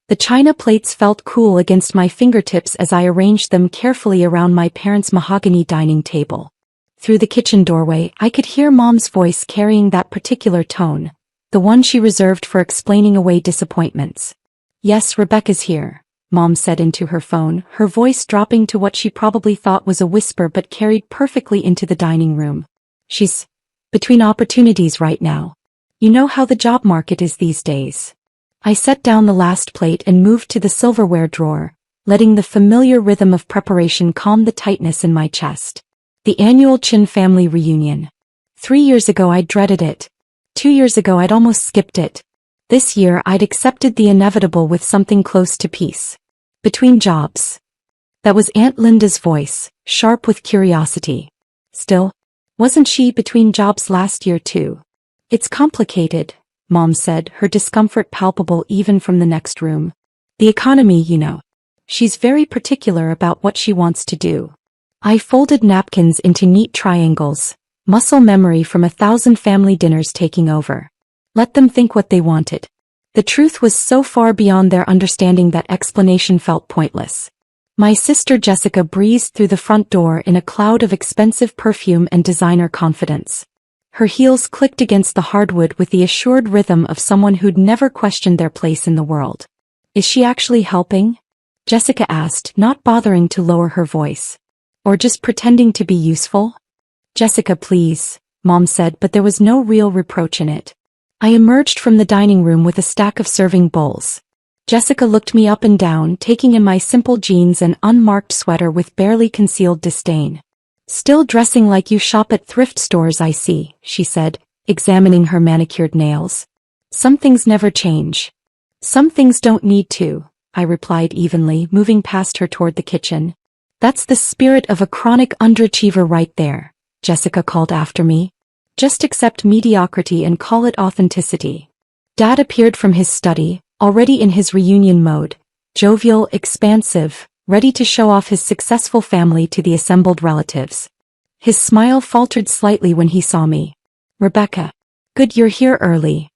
The china plates felt cool against my fingertips as I arranged them carefully around my parents' mahogany dining table. Through the kitchen doorway, I could hear Mom's voice carrying that particular tone, the one she reserved for explaining away disappointments. "Yes, Rebecca's here," Mom said into her phone, her voice dropping to what she probably thought was a whisper but carried perfectly into the dining room. "She's between opportunities right now. You know how the job market is these days." I set down the last plate and moved to the silverware drawer, letting the familiar rhythm of preparation calm the tightness in my chest. The annual Chin family reunion. 3 years ago I'd dreaded it. 2 years ago I'd almost skipped it. This year I'd accepted the inevitable with something close to peace. "Between jobs." That was Aunt Linda's voice, sharp with curiosity. Still, wasn't she between jobs last year too? "It's complicated," Mom said, her discomfort palpable even from the next room. "The economy, you know. She's very particular about what she wants to do." I folded napkins into neat triangles, muscle memory from 1,000 family dinners taking over. Let them think what they wanted. The truth was so far beyond their understanding that explanation felt pointless. My sister Jessica breezed through the front door in a cloud of expensive perfume and designer confidence. Her heels clicked against the hardwood with the assured rhythm of someone who'd never questioned their place in the world. "Is she actually helping?" Jessica asked, not bothering to lower her voice. "Or just pretending to be useful?" "Jessica, please," Mom said, but there was no real reproach in it. I emerged from the dining room with a stack of serving bowls. Jessica looked me up and down, taking in my simple jeans and unmarked sweater with barely concealed disdain. "Still dressing like you shop at thrift stores, I see," she said, examining her manicured nails. "Some things never change." "Some things don't need to," I replied evenly, moving past her toward the kitchen. "That's the spirit of a chronic underachiever right there," Jessica called after me. "Just accept mediocrity and call it authenticity." Dad appeared from his study, already in his reunion mode, jovial, expansive, ready to show off his successful family to the assembled relatives. His smile faltered slightly when he saw me. "Rebecca. Good you're here early."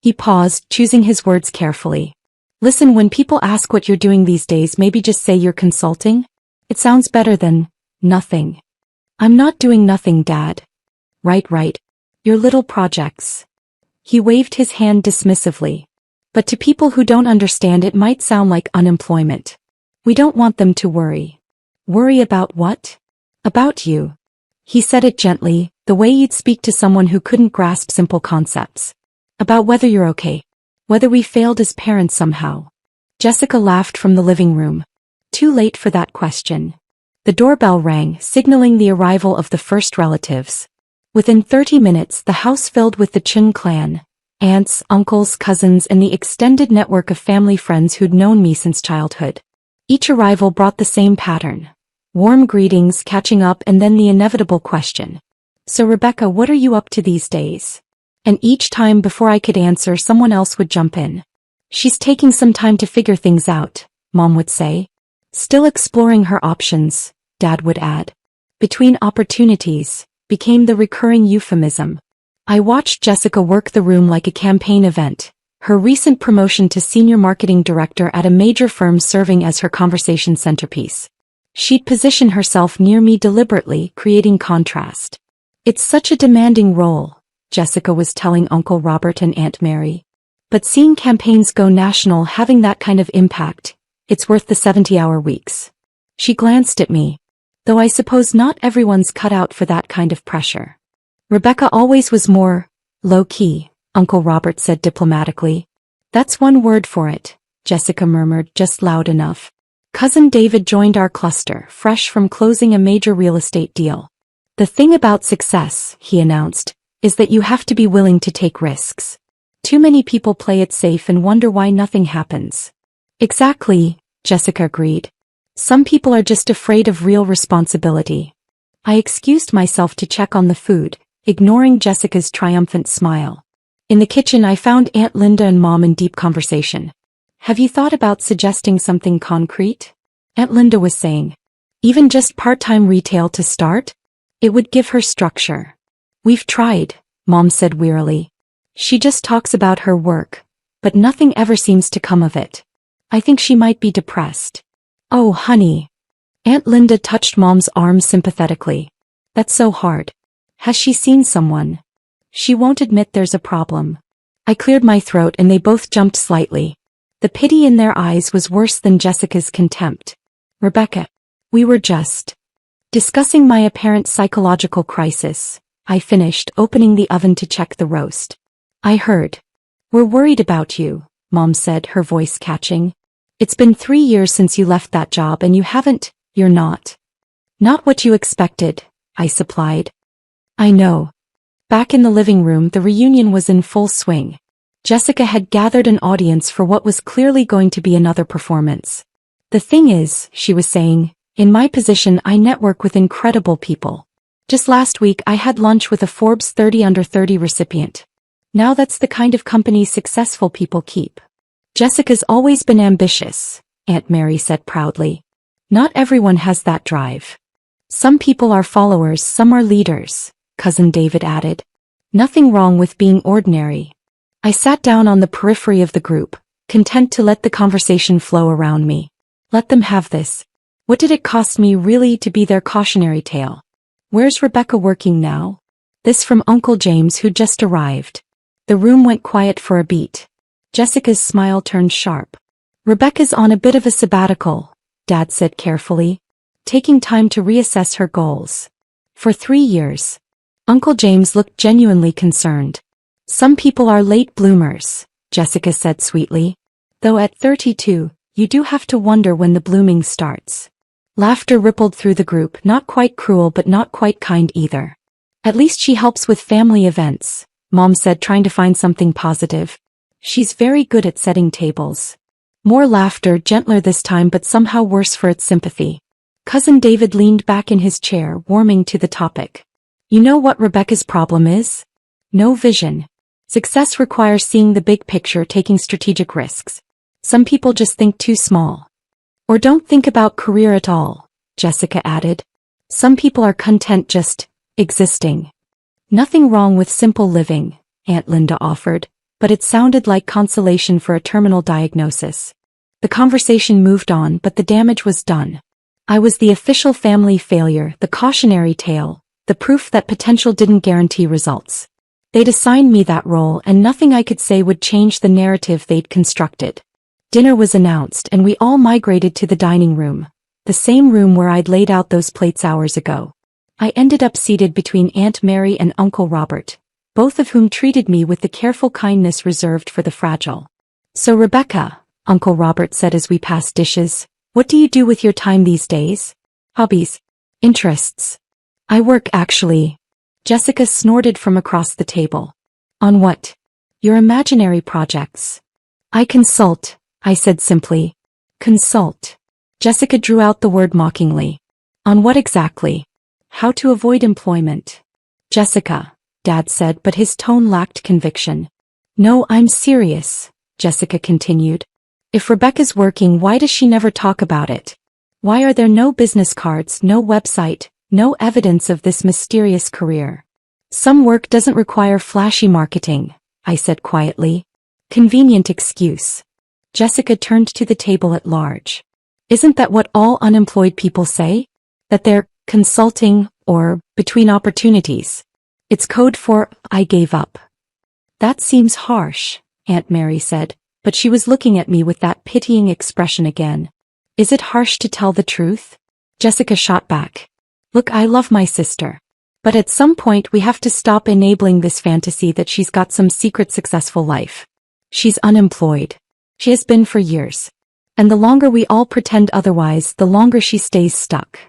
He paused, choosing his words carefully. "Listen, when people ask what you're doing these days, maybe just say you're consulting. It sounds better than nothing." "I'm not doing nothing, Dad." Right. Your little projects." He waved his hand dismissively. "But to people who don't understand it might sound like unemployment. We don't want them to worry." "Worry about what?" "About you." He said it gently, the way you'd speak to someone who couldn't grasp simple concepts. "About whether you're okay. Whether we failed as parents somehow." Jessica laughed from the living room. Too late for that question. The doorbell rang, signaling the arrival of the first relatives. Within 30 minutes, the house filled with the Chin clan, aunts, uncles, cousins, and the extended network of family friends who'd known me since childhood. Each arrival brought the same pattern. Warm greetings, catching up, and then the inevitable question. "So Rebecca, what are you up to these days?" And each time before I could answer, someone else would jump in. "She's taking some time to figure things out," Mom would say. "Still exploring her options," Dad would add. "Between opportunities" became the recurring euphemism. I watched Jessica work the room like a campaign event, her recent promotion to senior marketing director at a major firm serving as her conversation centerpiece. She'd position herself near me deliberately, creating contrast. "It's such a demanding role," Jessica was telling Uncle Robert and Aunt Mary. "But seeing campaigns go national, having that kind of impact, it's worth the 70-hour weeks." She glanced at me. "Though I suppose not everyone's cut out for that kind of pressure." "Rebecca always was more low-key," Uncle Robert said diplomatically. "That's one word for it," Jessica murmured, just loud enough. "Cousin David joined our cluster, fresh from closing a major real estate deal. The thing about success," he announced, "is that you have to be willing to take risks. Too many people play it safe and wonder why nothing happens." "Exactly," Jessica agreed. "Some people are just afraid of real responsibility." I excused myself to check on the food, ignoring Jessica's triumphant smile. In the kitchen I found Aunt Linda and Mom in deep conversation. "Have you thought about suggesting something concrete?" Aunt Linda was saying. "Even just part-time retail to start? It would give her structure." "We've tried," Mom said wearily. "She just talks about her work, but nothing ever seems to come of it." I think she might be depressed. Oh, honey. Aunt Linda touched Mom's arm sympathetically. That's so hard. Has she seen someone? She won't admit there's a problem. I cleared my throat and they both jumped slightly. The pity in their eyes was worse than Jessica's contempt. Rebecca. We were just discussing my apparent psychological crisis. I finished, opening the oven to check the roast. I heard. We're worried about you, Mom said, her voice catching. It's been 3 years since you left that job and you're not. Not what you expected, I supplied. I know. Back in the living room, the reunion was in full swing. Jessica had gathered an audience for what was clearly going to be another performance. The thing is, she was saying, in my position I network with incredible people. Just last week I had lunch with a Forbes 30 Under 30 recipient. Now that's the kind of company successful people keep. Jessica's always been ambitious, Aunt Mary said proudly. Not everyone has that drive. Some people are followers, some are leaders, Cousin David added. Nothing wrong with being ordinary. I sat down on the periphery of the group, content to let the conversation flow around me. Let them have this. What did it cost me really to be their cautionary tale? Where's Rebecca working now? This from Uncle James, who just arrived. The room went quiet for a beat. Jessica's smile turned sharp. Rebecca's on a bit of a sabbatical, Dad said carefully, taking time to reassess her goals. For 3 years. Uncle James looked genuinely concerned. Some people are late bloomers, Jessica said sweetly. Though at 32, you do have to wonder when the blooming starts. Laughter rippled through the group, not quite cruel but not quite kind either. At least she helps with family events, Mom said, trying to find something positive. She's very good at setting tables. More laughter, gentler this time but somehow worse for its sympathy. Cousin David leaned back in his chair, warming to the topic. You know what Rebecca's problem is? No vision. Success requires seeing the big picture, taking strategic risks. Some people just think too small. Or don't think about career at all, Jessica added. Some people are content just existing. Nothing wrong with simple living, Aunt Linda offered, but it sounded like consolation for a terminal diagnosis. The conversation moved on, but the damage was done. I was the official family failure, the cautionary tale, the proof that potential didn't guarantee results. They'd assigned me that role and nothing I could say would change the narrative they'd constructed. Dinner was announced and we all migrated to the dining room, the same room where I'd laid out those plates hours ago. I ended up seated between Aunt Mary and Uncle Robert, both of whom treated me with the careful kindness reserved for the fragile. So Rebecca, Uncle Robert said as we passed dishes, what do you do with your time these days? Hobbies? Interests? I work actually. Jessica snorted from across the table. On what? Your imaginary projects. I consult, I said simply. Consult. Jessica drew out the word mockingly. On what exactly? How to avoid employment. Jessica, Dad said, but his tone lacked conviction. No, I'm serious, Jessica continued. If Rebecca's working, why does she never talk about it? Why are there no business cards, no website, no evidence of this mysterious career? Some work doesn't require flashy marketing, I said quietly. Convenient excuse. Jessica turned to the table at large. Isn't that what all unemployed people say? That they're consulting or between opportunities? It's code for I gave up. That seems harsh, Aunt Mary said, but she was looking at me with that pitying expression again. Is it harsh to tell the truth? Jessica shot back. Look, I love my sister. But at some point we have to stop enabling this fantasy that she's got some secret successful life. She's unemployed. She has been for years. And the longer we all pretend otherwise, the longer she stays stuck.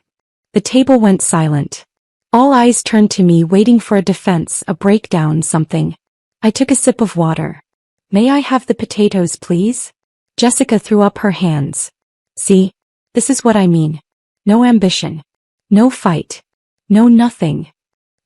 The table went silent. All eyes turned to me, waiting for a defense, a breakdown, something. I took a sip of water. May I have the potatoes, please? Jessica threw up her hands. See? This is what I mean. No ambition. No fight. No nothing.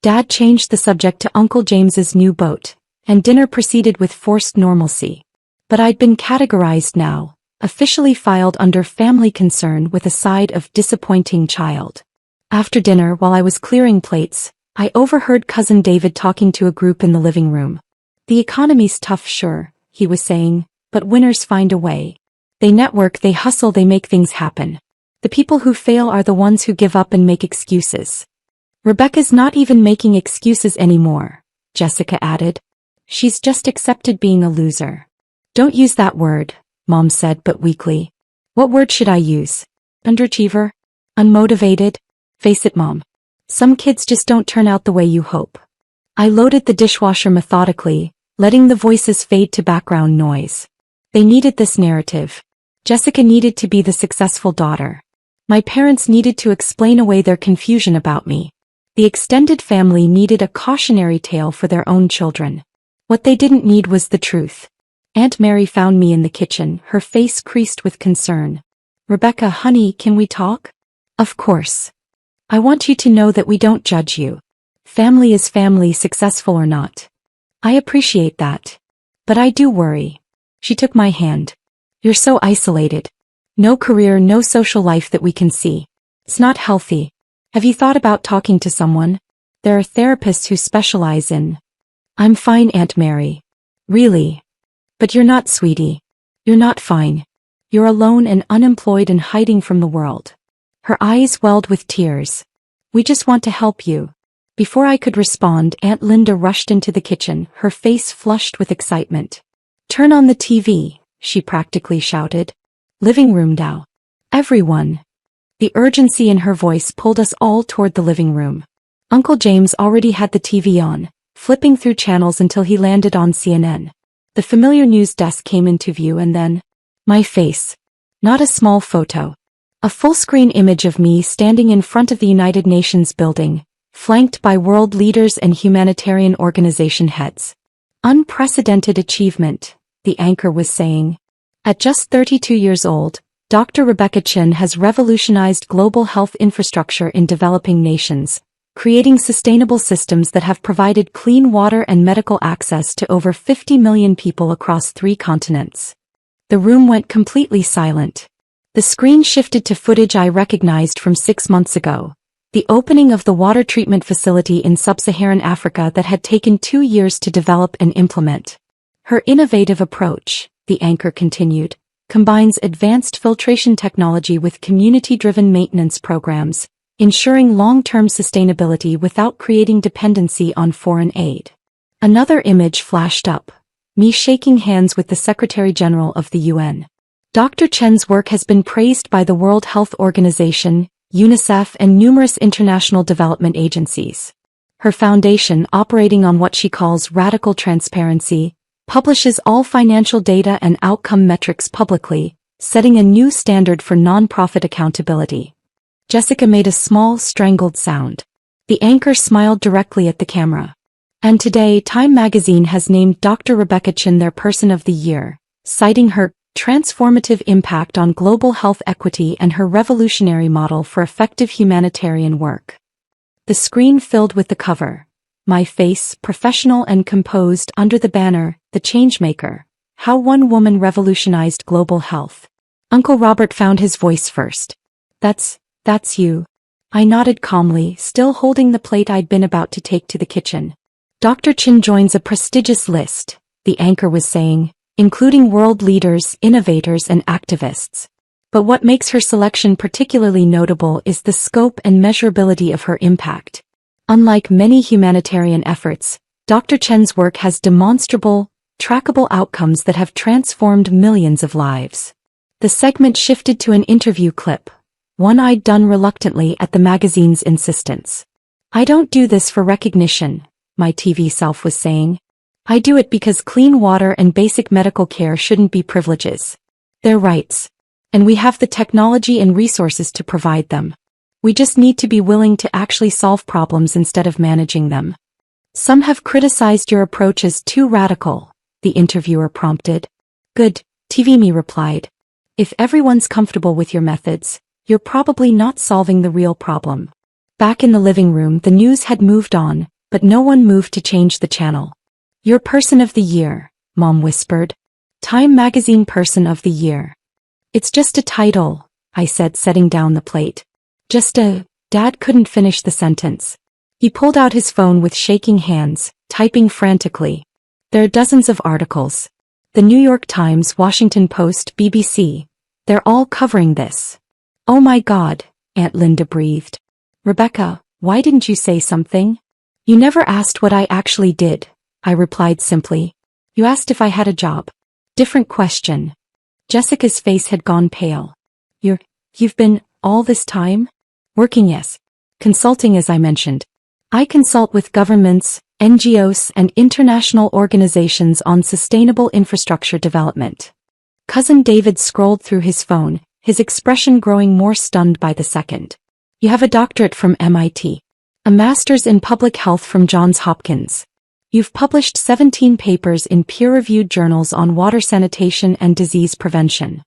Dad changed the subject to Uncle James's new boat, and dinner proceeded with forced normalcy. But I'd been categorized now, officially filed under family concern with a side of disappointing child. After dinner, while I was clearing plates, I overheard Cousin David talking to a group in the living room. The economy's tough, sure, he was saying, but winners find a way. They network, they hustle, they make things happen. The people who fail are the ones who give up and make excuses. Rebecca's not even making excuses anymore, Jessica added. She's just accepted being a loser. Don't use that word, Mom said but weakly. What word should I use? Underachiever? Unmotivated? Face it, Mom. Some kids just don't turn out the way you hope. I loaded the dishwasher methodically, letting the voices fade to background noise. They needed this narrative. Jessica needed to be the successful daughter. My parents needed to explain away their confusion about me. The extended family needed a cautionary tale for their own children. What they didn't need was the truth. Aunt Mary found me in the kitchen, her face creased with concern. Rebecca, honey, can we talk? Of course. I want you to know that we don't judge you. Family is family, successful or not. I appreciate that. But I do worry. She took my hand. You're so isolated. No career, no social life that we can see. It's not healthy. Have you thought about talking to someone? There are therapists who specialize in... I'm fine, Aunt Mary. Really? But you're not, sweetie. You're not fine. You're alone and unemployed and hiding from the world. Her eyes welled with tears. We just want to help you. Before I could respond, Aunt Linda rushed into the kitchen, her face flushed with excitement. Turn on the TV, she practically shouted. Living room now. Everyone. The urgency in her voice pulled us all toward the living room. Uncle James already had the TV on, flipping through channels until he landed on CNN. The familiar news desk came into view and then... my face. Not a small photo. A full-screen image of me standing in front of the United Nations building, flanked by world leaders and humanitarian organization heads. Unprecedented achievement, the anchor was saying. At just 32 years old, Dr. Rebecca Chin has revolutionized global health infrastructure in developing nations, creating sustainable systems that have provided clean water and medical access to over 50 million people across 3 continents. The room went completely silent. The screen shifted to footage I recognized from 6 months ago. The opening of the water treatment facility in sub-Saharan Africa that had taken 2 years to develop and implement. Her innovative approach, the anchor continued, combines advanced filtration technology with community-driven maintenance programs, ensuring long-term sustainability without creating dependency on foreign aid. Another image flashed up, me shaking hands with the Secretary General of the UN. Dr. Chen's work has been praised by the World Health Organization, UNICEF, and numerous international development agencies. Her foundation, operating on what she calls radical transparency, publishes all financial data and outcome metrics publicly, setting a new standard for nonprofit accountability. Jessica made a small, strangled sound. The anchor smiled directly at the camera. And today, Time magazine has named Dr. Rebecca Chin their Person of the Year, citing her transformative impact on global health equity and her revolutionary model for effective humanitarian work. The screen filled with the cover. My face, professional and composed, under the banner, The Changemaker, How One Woman Revolutionized Global Health. Uncle Robert found his voice first. That's you. I nodded calmly, still holding the plate I'd been about to take to the kitchen. Dr. Chin joins a prestigious list, the anchor was saying, including world leaders, innovators, and activists. But what makes her selection particularly notable is the scope and measurability of her impact. Unlike many humanitarian efforts, Dr. Chen's work has demonstrable, trackable outcomes that have transformed millions of lives. The segment shifted to an interview clip, one I'd done reluctantly at the magazine's insistence. I don't do this for recognition, my TV self was saying. I do it because clean water and basic medical care shouldn't be privileges. They're rights. And we have the technology and resources to provide them. We just need to be willing to actually solve problems instead of managing them. Some have criticized your approach as too radical, the interviewer prompted. Good, TV me replied. If everyone's comfortable with your methods, you're probably not solving the real problem. Back in the living room, the news had moved on, but no one moved to change the channel. Your Person of the Year, Mom whispered. Time magazine Person of the Year. It's just a title, I said, setting down the plate. Dad couldn't finish the sentence. He pulled out his phone with shaking hands, typing frantically. There are dozens of articles. The New York Times, Washington Post, BBC, They're all covering this. Oh my God, Aunt Linda breathed. Rebecca, why didn't you say something? You never asked what I actually did, I replied simply. You asked if I had a job. Different question. Jessica's face had gone pale. You've been, all this time? Working, yes. Consulting, as I mentioned. I consult with governments, NGOs, and international organizations on sustainable infrastructure development. Cousin David scrolled through his phone, his expression growing more stunned by the second. You have a doctorate from MIT. A master's in public health from Johns Hopkins. You've published 17 papers in peer-reviewed journals on water sanitation and disease prevention.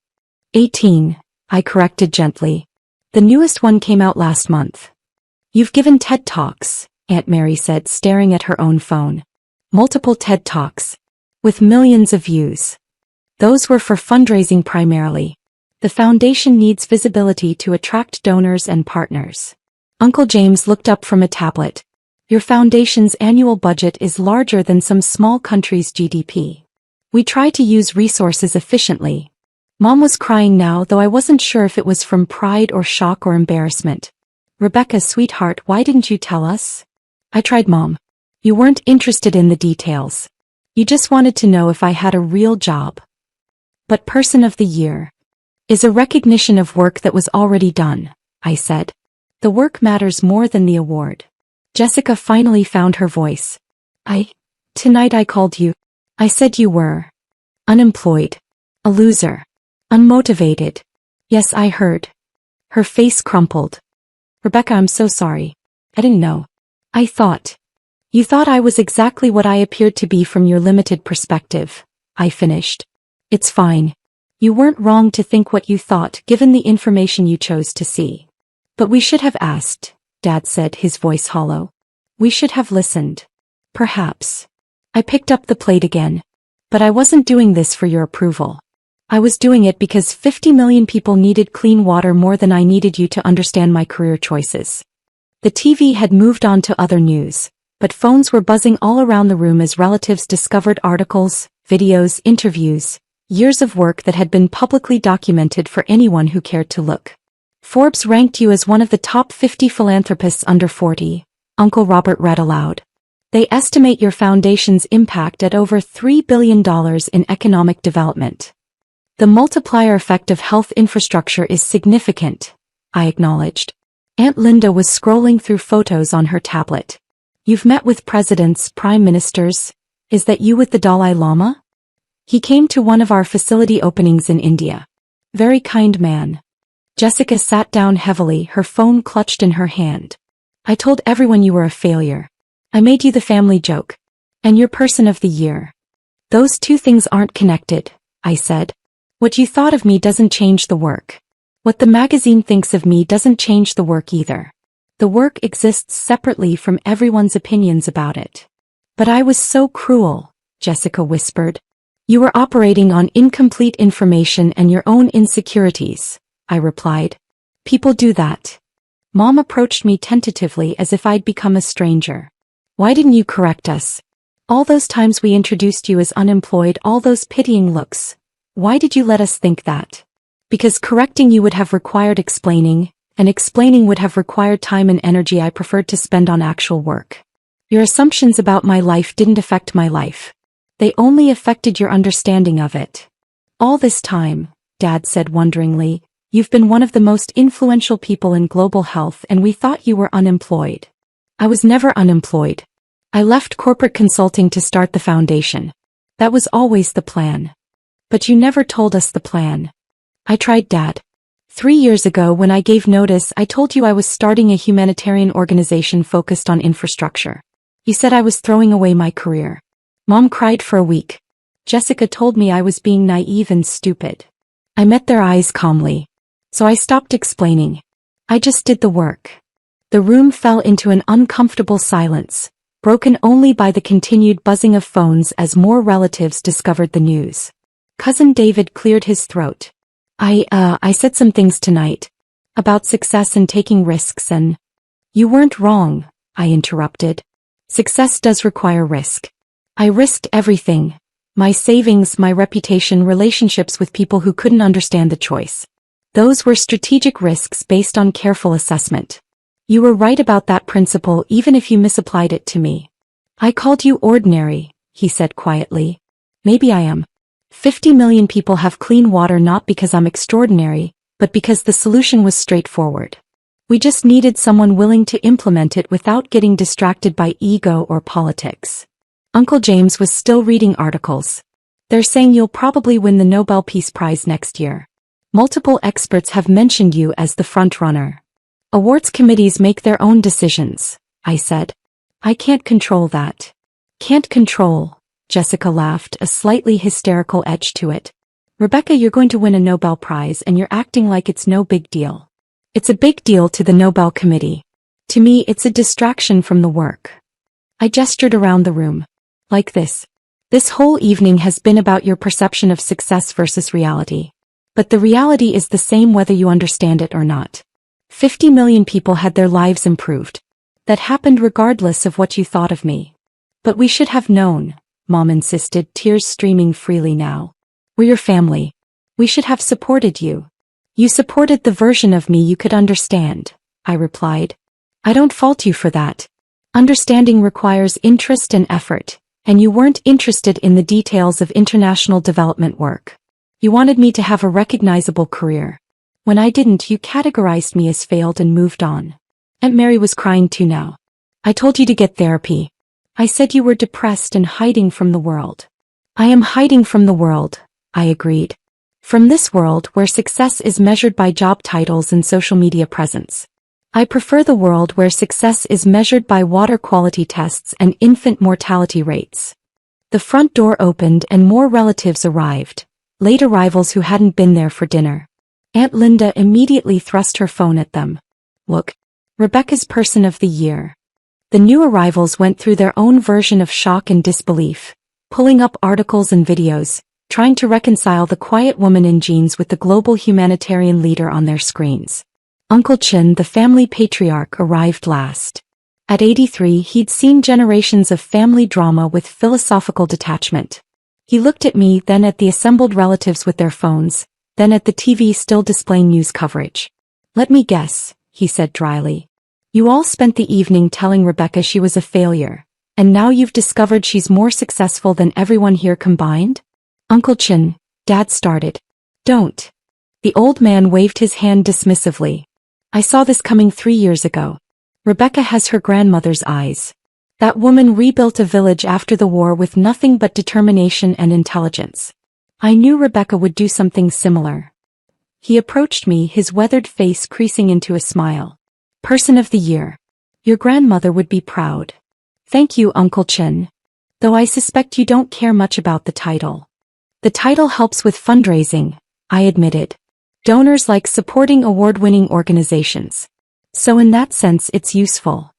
18, I corrected gently. The newest one came out last month. You've given TED Talks, Aunt Mary said, staring at her own phone. Multiple TED Talks. With millions of views. Those were for fundraising primarily. The foundation needs visibility to attract donors and partners. Uncle James looked up from a tablet. Your foundation's annual budget is larger than some small countries' GDP. We try to use resources efficiently. Mom was crying now, though I wasn't sure if it was from pride or shock or embarrassment. Rebecca, sweetheart, why didn't you tell us? I tried, Mom. You weren't interested in the details. You just wanted to know if I had a real job. But Person of the Year is a recognition of work that was already done, I said. The work matters more than the award. Jessica finally found her voice. Tonight I called you. I said you were unemployed, a loser, unmotivated. Yes, I heard. Her face crumpled. Rebecca, I'm so sorry. I didn't know. You thought I was exactly what I appeared to be from your limited perspective, I finished. It's fine. You weren't wrong to think what you thought given the information you chose to see. But we should have asked, Dad said, his voice hollow. We should have listened. Perhaps. I picked up the plate again. But I wasn't doing this for your approval. I was doing it because 50 million people needed clean water more than I needed you to understand my career choices. The TV had moved on to other news, but phones were buzzing all around the room as relatives discovered articles, videos, interviews, years of work that had been publicly documented for anyone who cared to look. Forbes ranked you as one of the top 50 philanthropists under 40, Uncle Robert read aloud. They estimate your foundation's impact at over $3 billion in economic development. The multiplier effect of health infrastructure is significant, I acknowledged. Aunt Linda was scrolling through photos on her tablet. You've met with presidents, prime ministers. Is that you with the Dalai Lama? He came to one of our facility openings in India. Very kind man. Jessica sat down heavily, her phone clutched in her hand. I told everyone you were a failure. I made you the family joke. And you're Person of the Year. Those two things aren't connected, I said. What you thought of me doesn't change the work. What the magazine thinks of me doesn't change the work either. The work exists separately from everyone's opinions about it. But I was so cruel, Jessica whispered. You were operating on incomplete information and your own insecurities, I replied. People do that. Mom approached me tentatively as if I'd become a stranger. Why didn't you correct us? All those times we introduced you as unemployed, all those pitying looks. Why did you let us think that? Because correcting you would have required explaining, and explaining would have required time and energy I preferred to spend on actual work. Your assumptions about my life didn't affect my life. They only affected your understanding of it. All this time, Dad said wonderingly, you've been one of the most influential people in global health and we thought you were unemployed. I was never unemployed. I left corporate consulting to start the foundation. That was always the plan. But you never told us the plan. I tried, Dad. 3 years ago when I gave notice I told you I was starting a humanitarian organization focused on infrastructure. You said I was throwing away my career. Mom cried for a week. Jessica told me I was being naive and stupid. I met their eyes calmly. So I stopped explaining. I just did the work. The room fell into an uncomfortable silence, broken only by the continued buzzing of phones as more relatives discovered the news. Cousin David cleared his throat. I said some things tonight. About success and taking risks and... You weren't wrong, I interrupted. Success does require risk. I risked everything. My savings, my reputation, relationships with people who couldn't understand the choice. Those were strategic risks based on careful assessment. You were right about that principle even if you misapplied it to me. I called you ordinary, he said quietly. Maybe I am. 50 million people have clean water not because I'm extraordinary, but because the solution was straightforward. We just needed someone willing to implement it without getting distracted by ego or politics. Uncle James was still reading articles. They're saying you'll probably win the Nobel Peace Prize next year. Multiple experts have mentioned you as the front runner. Awards committees make their own decisions, I said. I can't control that. Can't control, Jessica laughed, a slightly hysterical edge to it. Rebecca, you're going to win a Nobel Prize and you're acting like it's no big deal. It's a big deal to the Nobel Committee. To me, it's a distraction from the work. I gestured around the room. Like this. This whole evening has been about your perception of success versus reality. But the reality is the same whether you understand it or not. 50 million people had their lives improved. That happened regardless of what you thought of me. But we should have known, Mom insisted, tears streaming freely now. We're your family. We should have supported you. You supported the version of me you could understand, I replied. I don't fault you for that. Understanding requires interest and effort. And you weren't interested in the details of international development work. You wanted me to have a recognizable career. When I didn't, you categorized me as failed and moved on. Aunt Mary was crying too now. I told you to get therapy. I said you were depressed and hiding from the world. I am hiding from the world, I agreed. From this world where success is measured by job titles and social media presence. I prefer the world where success is measured by water quality tests and infant mortality rates. The front door opened and more relatives arrived, late arrivals who hadn't been there for dinner. Aunt Linda immediately thrust her phone at them. Look, Rebecca's Person of the Year. The new arrivals went through their own version of shock and disbelief, pulling up articles and videos, trying to reconcile the quiet woman in jeans with the global humanitarian leader on their screens. Uncle Chin, the family patriarch, arrived last. At 83, he'd seen generations of family drama with philosophical detachment. He looked at me, then at the assembled relatives with their phones, then at the TV still displaying news coverage. Let me guess, he said dryly. You all spent the evening telling Rebecca she was a failure, and now you've discovered she's more successful than everyone here combined? Uncle Chin, Dad started. Don't. The old man waved his hand dismissively. I saw this coming 3 years ago. Rebecca has her grandmother's eyes. That woman rebuilt a village after the war with nothing but determination and intelligence. I knew Rebecca would do something similar. He approached me, his weathered face creasing into a smile. Person of the Year. Your grandmother would be proud. Thank you, Uncle Chin. Though I suspect you don't care much about the title. The title helps with fundraising, I admitted. Donors like supporting award-winning organizations. So in that sense it's useful.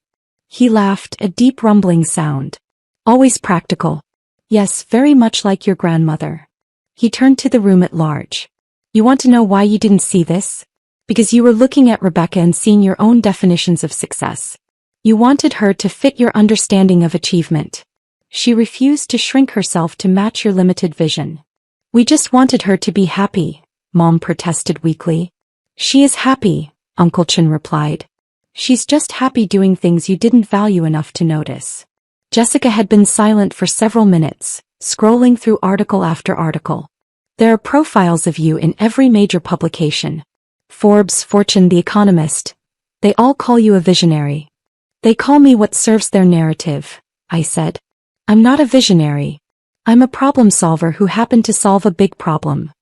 He laughed, a deep rumbling sound. Always practical. Yes, very much like your grandmother. He turned to the room at large. You want to know why you didn't see this? Because you were looking at Rebecca and seeing your own definitions of success. You wanted her to fit your understanding of achievement. She refused to shrink herself to match your limited vision. We just wanted her to be happy. Mom protested weakly. She is happy, Uncle Chin replied. She's just happy doing things you didn't value enough to notice. Jessica had been silent for several minutes, scrolling through article after article. There are profiles of you in every major publication. Forbes, Fortune, The Economist. They all call you a visionary. They call me what serves their narrative, I said. I'm not a visionary. I'm a problem solver who happened to solve a big problem.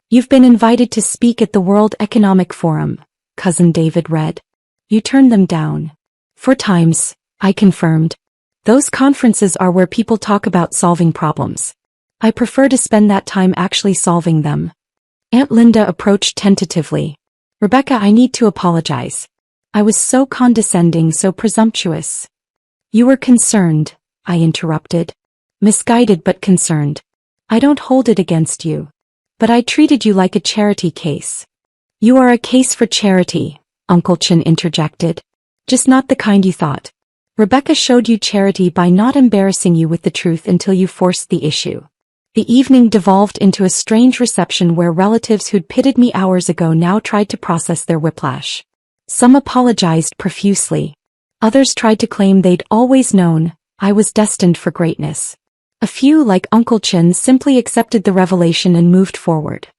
You've been invited to speak at the World Economic Forum, Cousin David read. You turned them down. 4 times, I confirmed. Those conferences are where people talk about solving problems. I prefer to spend that time actually solving them. Aunt Linda approached tentatively. Rebecca, I need to apologize. I was so condescending, so presumptuous. You were concerned, I interrupted. Misguided but concerned. I don't hold it against you. But I treated you like a charity case. You are a case for charity, Uncle Chin interjected. Just not the kind you thought. Rebecca showed you charity by not embarrassing you with the truth until you forced the issue. The evening devolved into a strange reception where relatives who'd pitted me hours ago now tried to process their whiplash. Some apologized profusely. Others tried to claim they'd always known I was destined for greatness. A few, like Uncle Chin, simply accepted the revelation and moved forward.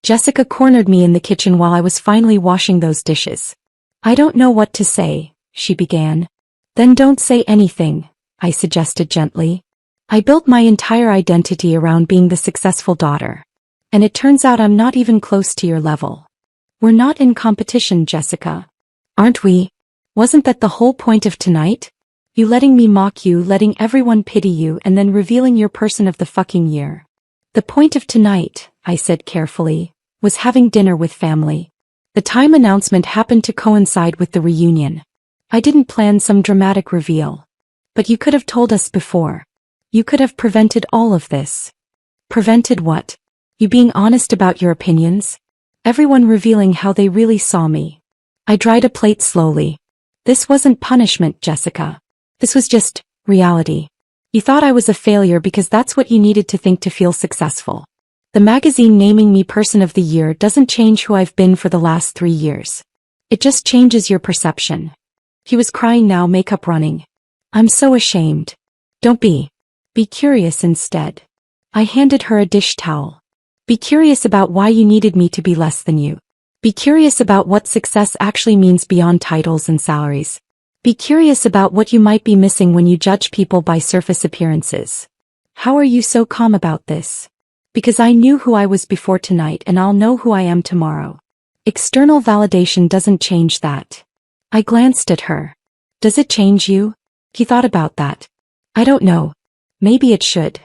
Jessica cornered me in the kitchen while I was finally washing those dishes. "I don't know what to say," she began. "Then don't say anything," I suggested gently. "I built my entire identity around being the successful daughter. And it turns out I'm not even close to your level. We're not in competition, Jessica. Aren't we? Wasn't that the whole point of tonight? You letting me mock you, letting everyone pity you, and then revealing your person of the fucking year." "The point of tonight," I said carefully, "was having dinner with family. The time announcement happened to coincide with the reunion. I didn't plan some dramatic reveal. But you could have told us before. You could have prevented all of this." "Prevented what? You being honest about your opinions? Everyone revealing how they really saw me." I dried a plate slowly. "This wasn't punishment, Jessica. This was just reality. You thought I was a failure because that's what you needed to think to feel successful. The magazine naming me Person of the Year doesn't change who I've been for the last 3 years. It just changes your perception." He was crying now, makeup running. "I'm so ashamed." "Don't be. Be curious instead." I handed her a dish towel. "Be curious about why you needed me to be less than you. Be curious about what success actually means beyond titles and salaries. Be curious about what you might be missing when you judge people by surface appearances. How are you so calm about this?" "Because I knew who I was before tonight and I'll know who I am tomorrow. External validation doesn't change that." I glanced at her. "Does it change you?" He thought about that. "I don't know. Maybe it should."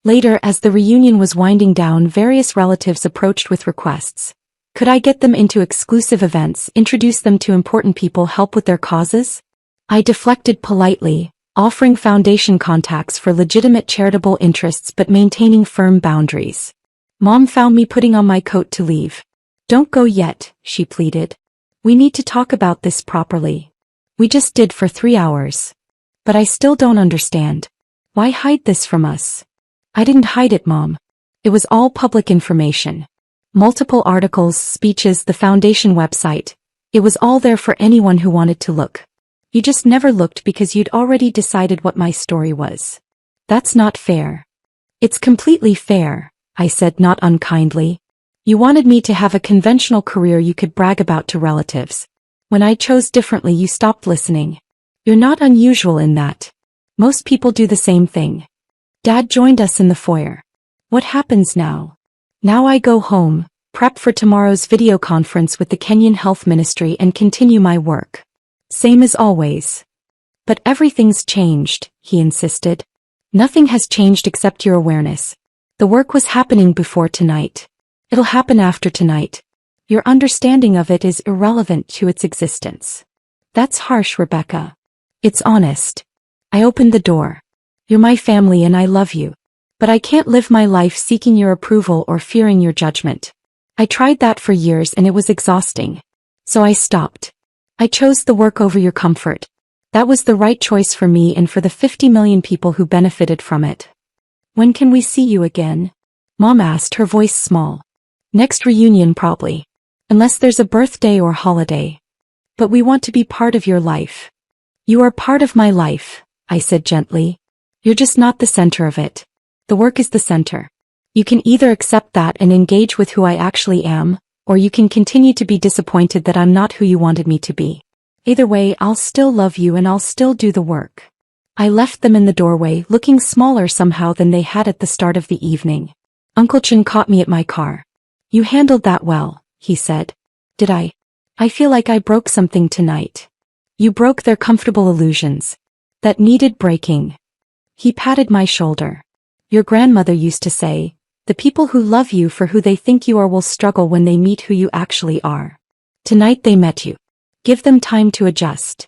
Later, as the reunion was winding down, various relatives approached with requests. Could I get them into exclusive events, introduce them to important people, help with their causes? I deflected politely, offering foundation contacts for legitimate charitable interests but maintaining firm boundaries. Mom found me putting on my coat to leave. "Don't go yet," she pleaded. "We need to talk about this properly. We just did for 3 hours. But I still don't understand. Why hide this from us?" "I didn't hide it, Mom. It was all public information. Multiple articles, speeches, the foundation website. It was all there for anyone who wanted to look. You just never looked because you'd already decided what my story was." "That's not fair." "It's completely fair," I said, not unkindly. "You wanted me to have a conventional career you could brag about to relatives. When I chose differently, you stopped listening. You're not unusual in that. Most people do the same thing." Dad joined us in the foyer. "What happens now?" "Now I go home, prep for tomorrow's video conference with the Kenyan Health Ministry and continue my work. Same as always." "But everything's changed," he insisted. "Nothing has changed except your awareness. The work was happening before tonight. It'll happen after tonight. Your understanding of it is irrelevant to its existence." "That's harsh, Rebecca." "It's honest." I opened the door. "You're my family and I love you. But I can't live my life seeking your approval or fearing your judgment. I tried that for years and it was exhausting. So I stopped. I chose the work over your comfort. That was the right choice for me and for the 50 million people who benefited from it." "When can we see you again?" Mom asked, her voice small. "Next reunion probably. Unless there's a birthday or holiday. But we want to be part of your life." "You are part of my life," I said gently. "You're just not the center of it. The work is the center. You can either accept that and engage with who I actually am, or you can continue to be disappointed that I'm not who you wanted me to be. Either way, I'll still love you and I'll still do the work." I left them in the doorway, looking smaller somehow than they had at the start of the evening. Uncle Chin caught me at my car. "You handled that well," he said. "Did I? I feel like I broke something tonight." "You broke their comfortable illusions. That needed breaking." He patted my shoulder. "Your grandmother used to say, the people who love you for who they think you are will struggle when they meet who you actually are. Tonight they met you. Give them time to adjust.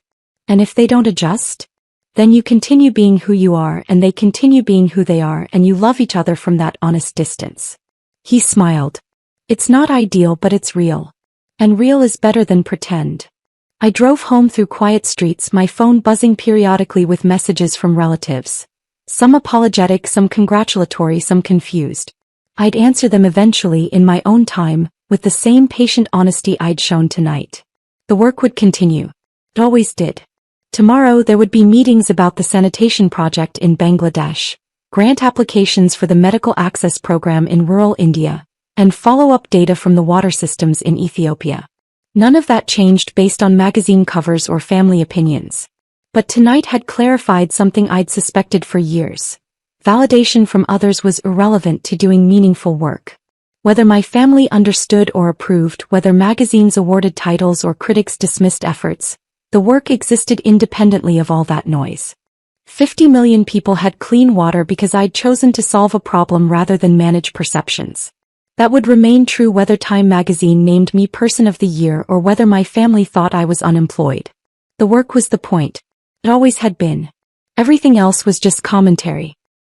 And if they don't adjust, then you continue being who you are and they continue being who they are and you love each other from that honest distance." He smiled. "It's not ideal but it's real. And real is better than pretend." I drove home through quiet streets, my phone buzzing periodically with messages from relatives. Some apologetic, some congratulatory, some confused. I'd answer them eventually in my own time, with the same patient honesty I'd shown tonight. The work would continue. It always did. Tomorrow there would be meetings about the sanitation project in Bangladesh, grant applications for the medical access program in rural India, and follow-up data from the water systems in Ethiopia. None of that changed based on magazine covers or family opinions. But tonight had clarified something I'd suspected for years. Validation from others was irrelevant to doing meaningful work. Whether my family understood or approved, whether magazines awarded titles or critics dismissed efforts, the work existed independently of all that noise. 50 million people had clean water because I'd chosen to solve a problem rather than manage perceptions. That would remain true whether Time magazine named me Person of the Year or whether my family thought I was unemployed. The work was the point. It always had been. Everything else was just commentary.